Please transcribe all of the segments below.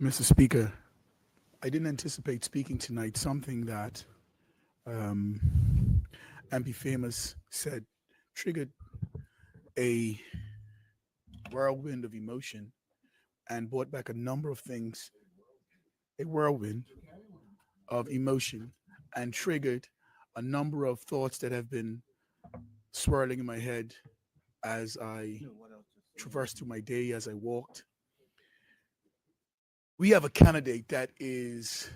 Mr. Speaker, I didn't anticipate speaking tonight. Something that um, MP Famous said triggered a whirlwind of emotion and brought back a number of things, a whirlwind of emotion, and triggered a number of thoughts that have been swirling in my head as I traversed through my day, as I walked. We have a candidate that is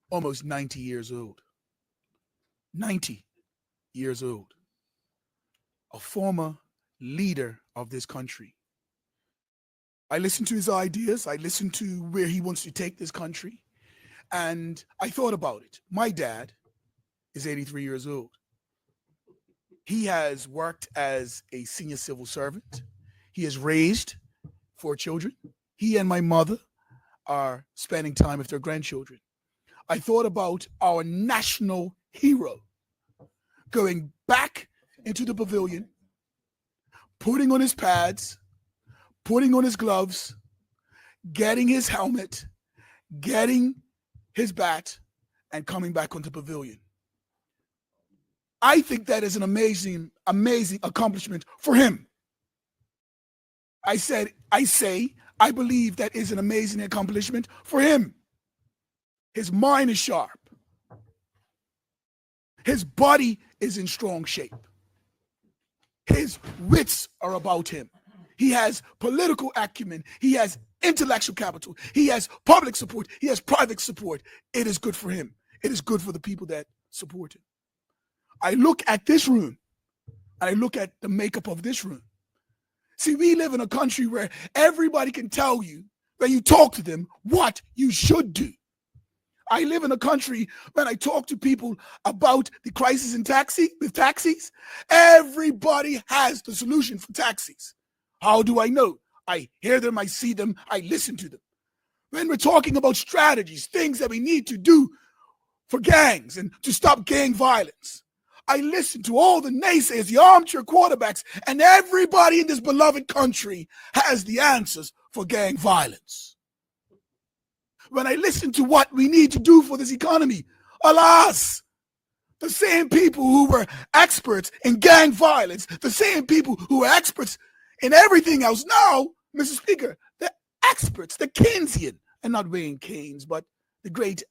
almost 90 years old. 90 years old. A former leader of this country. I listened to his ideas. I listened to where he wants to take this country. And I thought about it. My dad is 83 years old. He has worked as a senior civil servant. He has raised 4 children. He and my mother are spending time with their grandchildren. I thought about our national hero going back into the pavilion, putting on his pads, putting on his gloves, getting his helmet, getting his bat, and coming back onto the pavilion. I think that is an amazing, amazing accomplishment for him. I believe that is an amazing accomplishment for him. His mind is sharp. His body is in strong shape. His wits are about him. He has political acumen. He has intellectual capital. He has public support. He has private support. It is good for him. It is good for the people that support him. I look at this room, and I look at the makeup of this room. See, we live in a country where everybody can tell you, when you talk to them, what you should do. I live in a country when I talk to people about the crisis in taxis, everybody has the solution for taxis. How do I know? I hear them, I see them, I listen to them. When we're talking about strategies, things that we need to do for gangs and to stop gang violence, I listen to all the naysayers, the armchair quarterbacks, and everybody in this beloved country has the answers for gang violence. When I listen to what we need to do for this economy, alas, the same people who were experts in gang violence, the same people who were experts in everything else, now, Mr. Speaker, the experts, the Keynesian, and not Wayne Caines, but the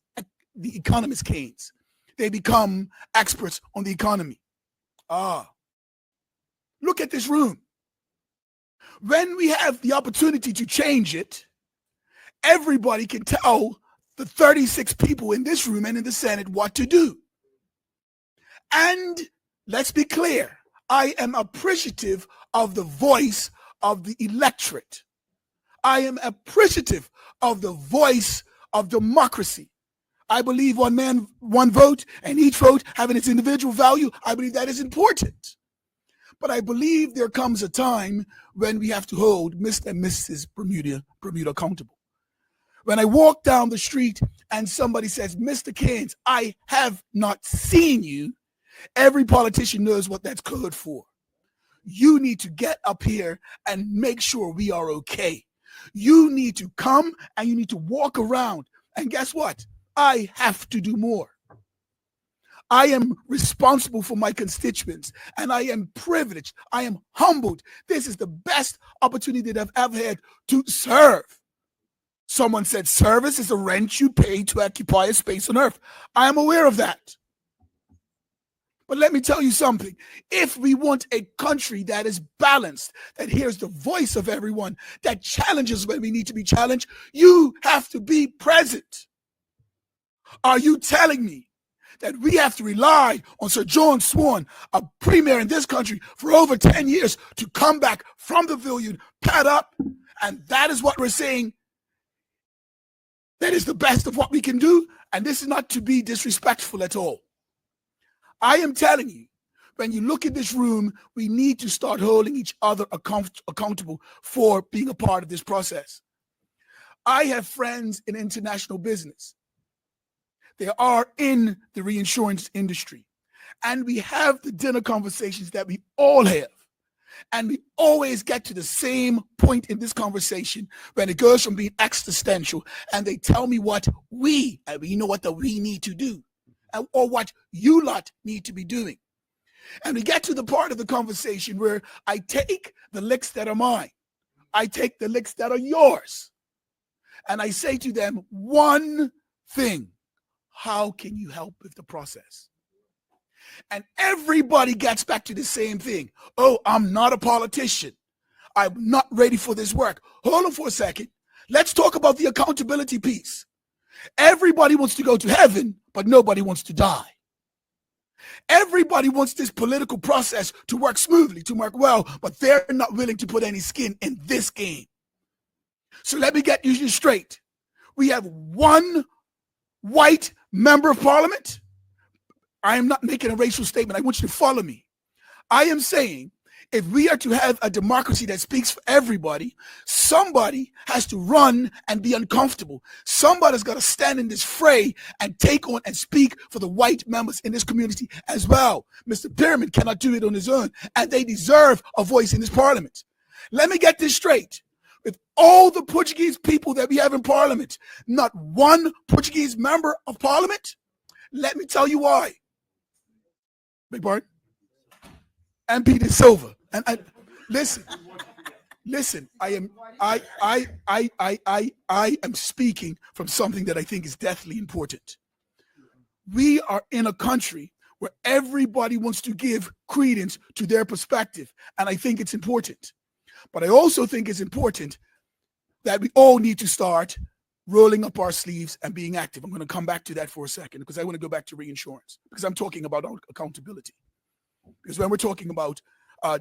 economist Caines, they become experts on the economy. Look at this room. When we have the opportunity to change it, everybody can tell the 36 people in this room and in the Senate what to do. And let's be clear, I am appreciative of the voice of the electorate. I am appreciative of the voice of democracy. I believe one man, one vote, and each vote having its individual value. I believe that is important. But I believe there comes a time when we have to hold Mr. and Mrs. Bermuda accountable. When I walk down the street and somebody says, Mr. Caines, I have not seen you, every politician knows what that's code for. You need to get up here and make sure we are okay. You need to come and you need to walk around. And guess what? I have to do more. I am responsible for my constituents, and I am privileged. I am humbled. This is the best opportunity that I've ever had to serve. Someone said service is the rent you pay to occupy a space on earth. I am aware of that. But let me tell you something. If we want a country that is balanced, that hears the voice of everyone, that challenges when we need to be challenged, you have to be present. Are you telling me that we have to rely on Sir John Swan, a premier in this country, for over 10 years to come back from the pavilion, pad up, and that is what we're saying? That is the best of what we can do, and this is not to be disrespectful at all. I am telling you, when you look at this room, we need to start holding each other accountable for being a part of this process. I have friends in international business. They are in the reinsurance industry. And we have the dinner conversations that we all have. And we always get to the same point in this conversation when it goes from being existential and they tell me what we know what the we need to do, or what you lot need to be doing. And we get to the part of the conversation where I take the licks that are mine, I take the licks that are yours, and I say to them one thing: how can you help with the process? And everybody gets back to the same thing. Oh, I'm not a politician. I'm not ready for this work. Hold on for a second. Let's talk about the accountability piece. Everybody wants to go to heaven, but nobody wants to die. Everybody wants this political process to work smoothly, to work well, but they're not willing to put any skin in this game. So let me get you straight. We have one white member of parliament. I am not making a racial statement. I want you to follow me. I am saying if we are to have a democracy that speaks for everybody, somebody has to run and be uncomfortable. Somebody's got to stand in this fray and take on and speak for the white members in this community as well. Mr. Pyramid cannot do it on his own, and they deserve a voice in this parliament. Let me get this straight. With all the Portuguese people that we have in parliament, not one Portuguese member of parliament. Let me tell you why. Big pardon? And Peter Silva. And listen, I am speaking from something that I think is deathly important. We are in a country where everybody wants to give credence to their perspective, and I think it's important. But I also think it's important that we all need to start rolling up our sleeves and being active. I'm going to come back to that for a second because I want to go back to reinsurance because I'm talking about accountability. Because when we're talking about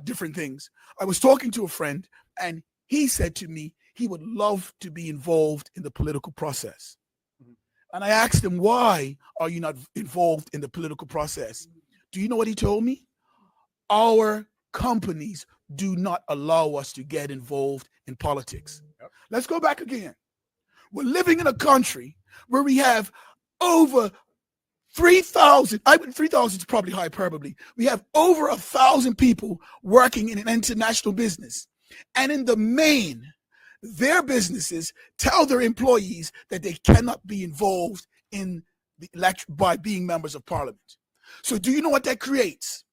different things, I was talking to a friend and he said to me he would love to be involved in the political process. And I asked him, why are you not involved in the political process? Do you know what he told me? Our companies do not allow us to get involved in politics. Yep. Let's go back again. We're living in a country where we have over 3,000, 3,000 is probably hyperbole. We have over 1,000 people working in an international business. And in the main, their businesses tell their employees that they cannot be involved in the election by being members of parliament. So do you know what that creates?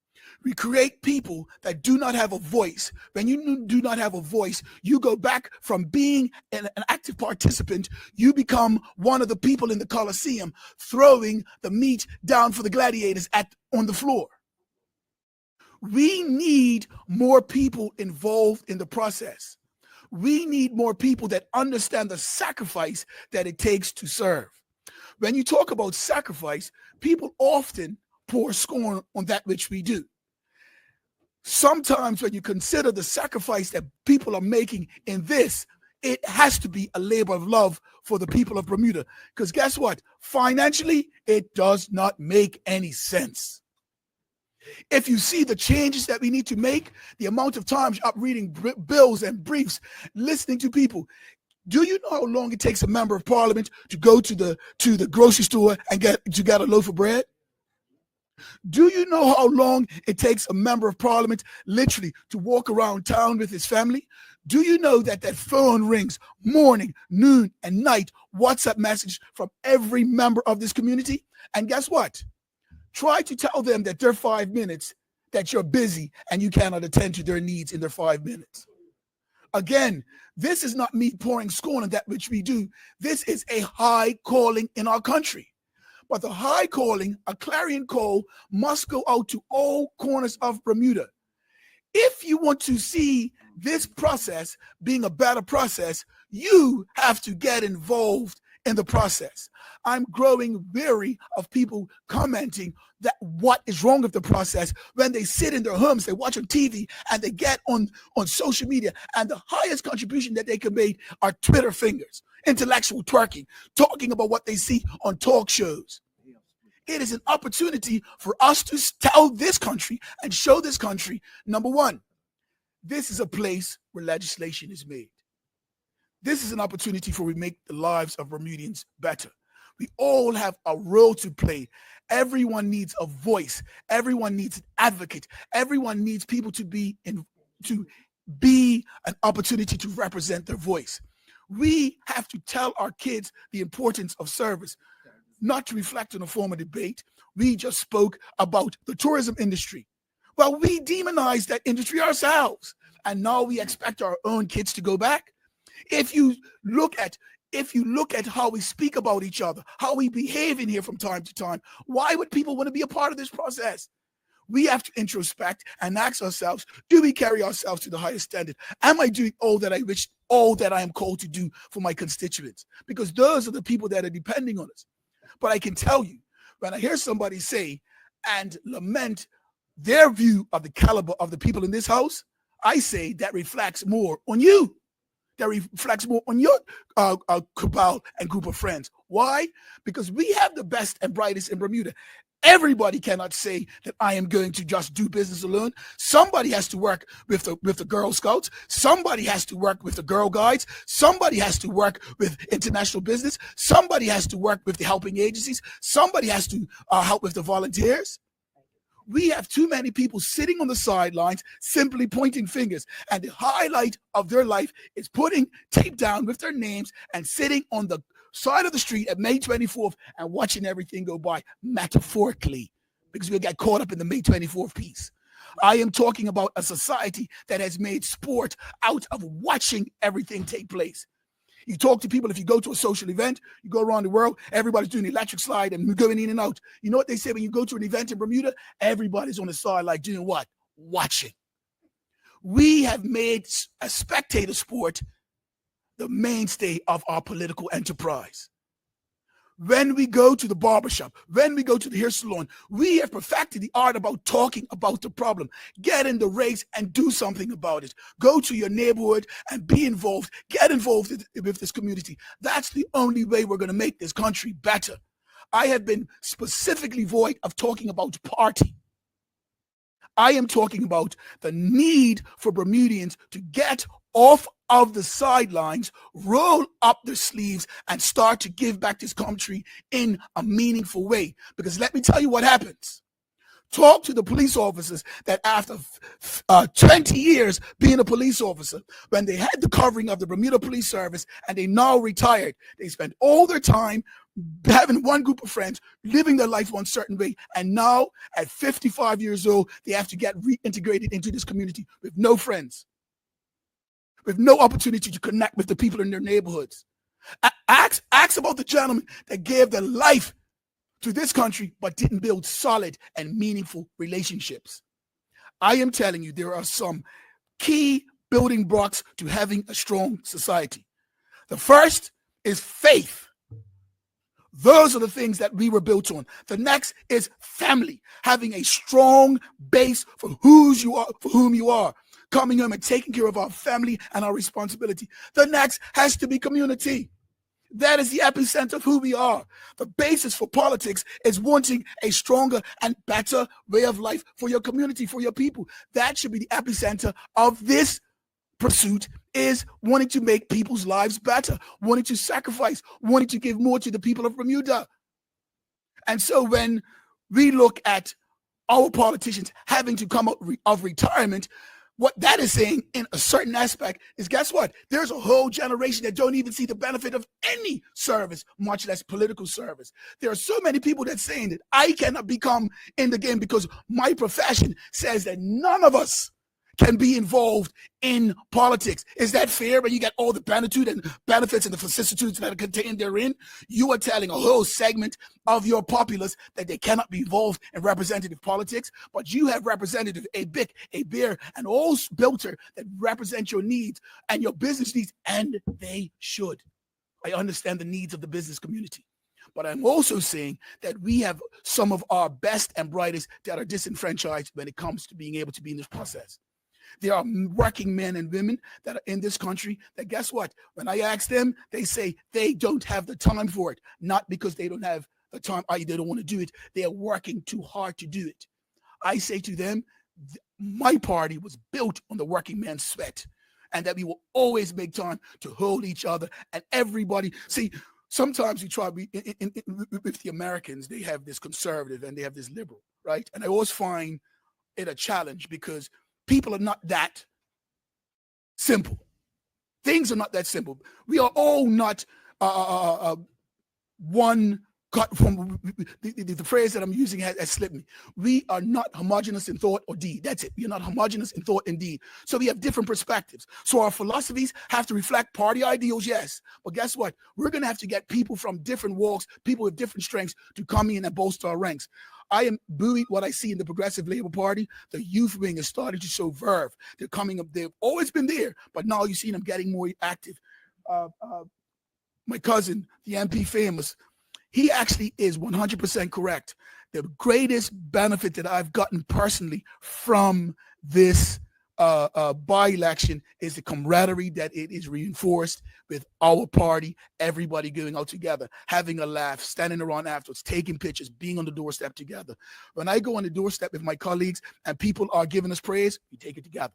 We create people that do not have a voice. When you do not have a voice, you go back from being an active participant. You become one of the people in the Colosseum throwing the meat down for the gladiators on the floor. We need more people involved in the process. We need more people that understand the sacrifice that it takes to serve. When you talk about sacrifice, people often pour scorn on that which we do. Sometimes when you consider the sacrifice that people are making in this, it has to be a labor of love for the people of Bermuda. Because guess what? Financially, it does not make any sense. If you see the changes that we need to make, the amount of times up reading bills and briefs, listening to people, do you know how long it takes a member of parliament to go to the grocery store and get a loaf of bread? Do you know how long it takes a member of parliament literally to walk around town with his family? Do you know that phone rings morning, noon, and night, WhatsApp message from every member of this community? And guess what? Try to tell them that they're 5 minutes, that you're busy and you cannot attend to their needs in their 5 minutes. Again, this is not me pouring scorn on that which we do. This is a high calling in our country. But the high calling, a clarion call, must go out to all corners of Bermuda. If you want to see this process being a better process, you have to get involved in the process. I'm growing weary of people commenting that what is wrong with the process when they sit in their homes, they watch on TV, and they get on social media, and the highest contribution that they can make are Twitter fingers, intellectual twerking, talking about what they see on talk shows. It is an opportunity for us to tell this country and show this country, number one, this is a place where legislation is made. This is an opportunity for we make the lives of Bermudians better. We all have a role to play. Everyone needs a voice. Everyone needs an advocate. Everyone needs people to be to be an opportunity to represent their voice. We have to tell our kids the importance of service, not to reflect on a former debate. We just spoke about the tourism industry. Well, we demonize that industry ourselves, and now we expect our own kids to go back. If you look at how we speak about each other, how we behave in here from time to time, why would people want to be a part of this process? We have to introspect and ask ourselves, do we carry ourselves to the highest standard? Am I doing all that I am called to do for my constituents? Because those are the people that are depending on us. But I can tell you, when I hear somebody say and lament their view of the caliber of the people in this house, I say that reflects more on you. That reflects more on your cabal and group of friends. Why? Because we have the best and brightest in Bermuda. Everybody cannot say that I am going to just do business alone. Somebody has to work with the Girl Scouts. Somebody has to work with the Girl Guides. Somebody has to work with international business. Somebody has to work with the helping agencies. Somebody has to help with the volunteers. We have too many people sitting on the sidelines simply pointing fingers, and the highlight of their life is putting tape down with their names and sitting on the side of the street at May 24th and watching everything go by, metaphorically, because we got caught up in the May 24th piece. I am talking about a society that has made sport out of watching everything take place. You talk to people, if you go to a social event, you go around the world, everybody's doing the electric slide and going in and out. You know what they say when you go to an event in Bermuda? Everybody's on the side, like doing what? Watching. We have made a spectator sport the mainstay of our political enterprise. When we go to the barbershop, when we go to the hair salon, we have perfected the art about talking about the problem. Get in the race and do something about it. Go to your neighborhood and be involved. Get involved with this community. That's the only way we're going to make this country better. I have been specifically void of talking about party. I am talking about the need for Bermudians to get off of the sidelines, roll up their sleeves, and start to give back this country in a meaningful way. Because let me tell you what happens. Talk to the police officers that after 20 years being a police officer, when they had the covering of the Bermuda Police Service and they now retired, they spent all their time having one group of friends, living their life one certain way, and now at 55 years old, they have to get reintegrated into this community with no friends, with no opportunity to connect with the people in their neighborhoods. Ask about the gentlemen that gave their life to this country but didn't build solid and meaningful relationships. I am telling you, there are some key building blocks to having a strong society. The first is faith. Those are the things that we were built on. The next is family, having a strong base for whom you are. Coming home and taking care of our family and our responsibility. The next has to be community. That is the epicenter of who we are. The basis for politics is wanting a stronger and better way of life for your community, for your people. That should be the epicenter of this pursuit, is wanting to make people's lives better, wanting to sacrifice, wanting to give more to the people of Bermuda. And so when we look at our politicians having to come out of retirement, what that is saying in a certain aspect is, guess what? There's a whole generation that don't even see the benefit of any service, much less political service. There are so many people that saying that I cannot become in the game because my profession says that none of us can be involved in politics. Is that fair when you get all the benefits and the vicissitudes that are contained therein? You are telling a whole segment of your populace that they cannot be involved in representative politics, but you have representative, a Bic, a Bear, and all Builter that represent your needs and your business needs, and they should. I understand the needs of the business community. But I'm also saying that we have some of our best and brightest that are disenfranchised when it comes to being able to be in this process. There are working men and women that are in this country that, guess what? When I ask them, they say they don't have the time for it. Not because they don't have the time, they don't want to do it. They are working too hard to do it. I say to them, my party was built on the working man's sweat, and that we will always make time to hold each other and everybody. See, sometimes we try, with the Americans, they have this conservative and they have this liberal, right? And I always find it a challenge because people are not that simple. Things are not that simple. We are all not one cut from the phrase that I'm using has slipped me. We are not homogenous in thought or deed. That's it. We are not homogenous in thought and deed. So we have different perspectives. So our philosophies have to reflect party ideals, yes. But guess what? We're going to have to get people from different walks, people with different strengths to come in and bolster our ranks. I am buoyed what I see in the Progressive Labor Party. The youth wing is starting to show verve. They're coming up. They've always been there, but now you see them getting more active. My cousin, the MP Famous, he actually is 100% correct. The greatest benefit that I've gotten personally from this by-election is the camaraderie that it is reinforced with our party, everybody going out together, having a laugh, standing around afterwards, taking pictures, being on the doorstep together. When I go on the doorstep with my colleagues and people are giving us praise, we take it together.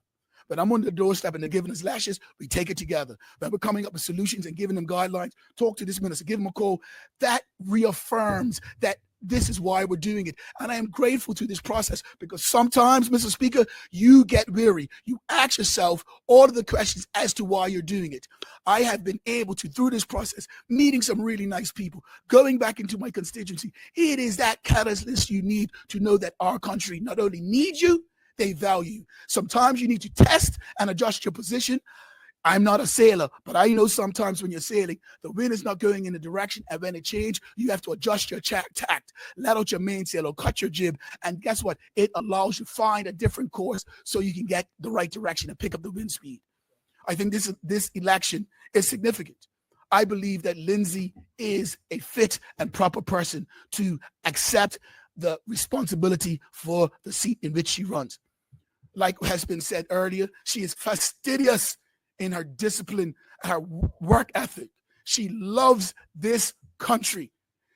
When I'm on the doorstep and they're giving us lashes, we take it together. When we're coming up with solutions and giving them guidelines, talk to this minister, give them a call, that reaffirms that this is why we're doing it. And I am grateful to this process because sometimes, Mr. Speaker, you get weary. You ask yourself all of the questions as to why you're doing it. I have been able to, through this process, meeting some really nice people, going back into my constituency. It is that catalyst you need to know that our country not only needs you, they value you. Sometimes you need to test and adjust your position. I'm not a sailor, but I know sometimes when you're sailing, the wind is not going in the direction, and when it changes, you have to adjust your tact, let out your mainsail or cut your jib, and guess what? It allows you to find a different course so you can get the right direction and pick up the wind speed. I think this election is significant. I believe that Lindsay is a fit and proper person to accept the responsibility for the seat in which she runs. Like has been said earlier, she is fastidious in her discipline, her work ethic. She loves this country.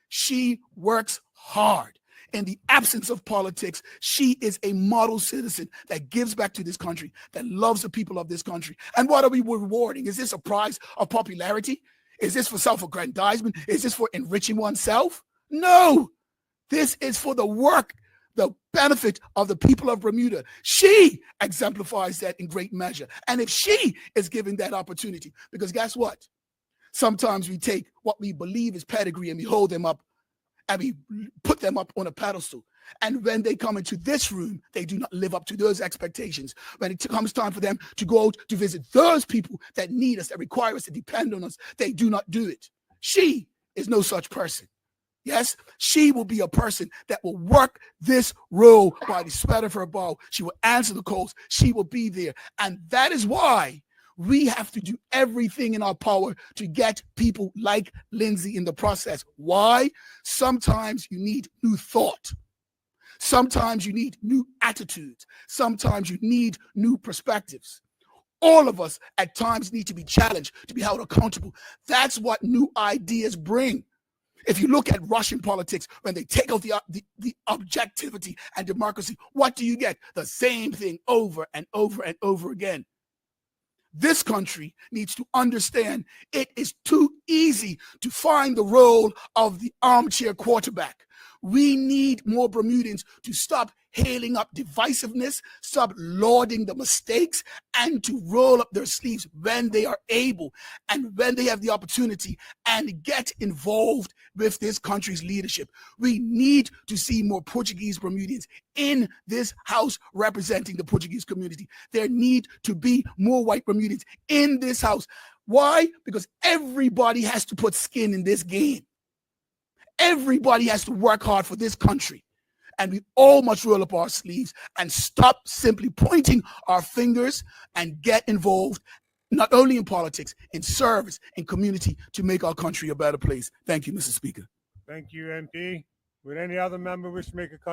She works hard. In the absence of politics, she is a model citizen that gives back to this country, that loves the people of this country. And what are we rewarding? Is this a prize of popularity? Is this for self-aggrandizement? Is this for enriching oneself? No. This is for the work, the benefit of the people of Bermuda. She exemplifies that in great measure. And if she is given that opportunity, because guess what? Sometimes we take what we believe is pedigree and we hold them up and we put them up on a pedestal. And when they come into this room, they do not live up to those expectations. When it comes time for them to go out to visit those people that need us, that require us to depend on us, they do not do it. She is no such person. Yes, she will be a person that will work this role by the sweat of her brow. She will answer the calls. She will be there. And that is why we have to do everything in our power to get people like Lindsay in the process. Why? Sometimes you need new thought. Sometimes you need new attitudes. Sometimes you need new perspectives. All of us at times need to be challenged, to be held accountable. That's what new ideas bring. If you look at Russian politics, when they take out the objectivity and democracy, what do you get? The same thing over and over and over again. This country needs to understand it is too easy to find the role of the armchair quarterback. We need more Bermudans to stop hailing up divisiveness, stop lauding the mistakes, and to roll up their sleeves when they are able and when they have the opportunity and get involved with this country's leadership. We need to see more Portuguese Bermudians in this house representing the Portuguese community. There need to be more white Bermudians in this house. Why? Because everybody has to put skin in this game. Everybody has to work hard for this country. And we all must roll up our sleeves and stop simply pointing our fingers and get involved, not only in politics, in service, in community, to make our country a better place. Thank you, Mr. Speaker. Thank you, MP. Would any other member wish to make a comment?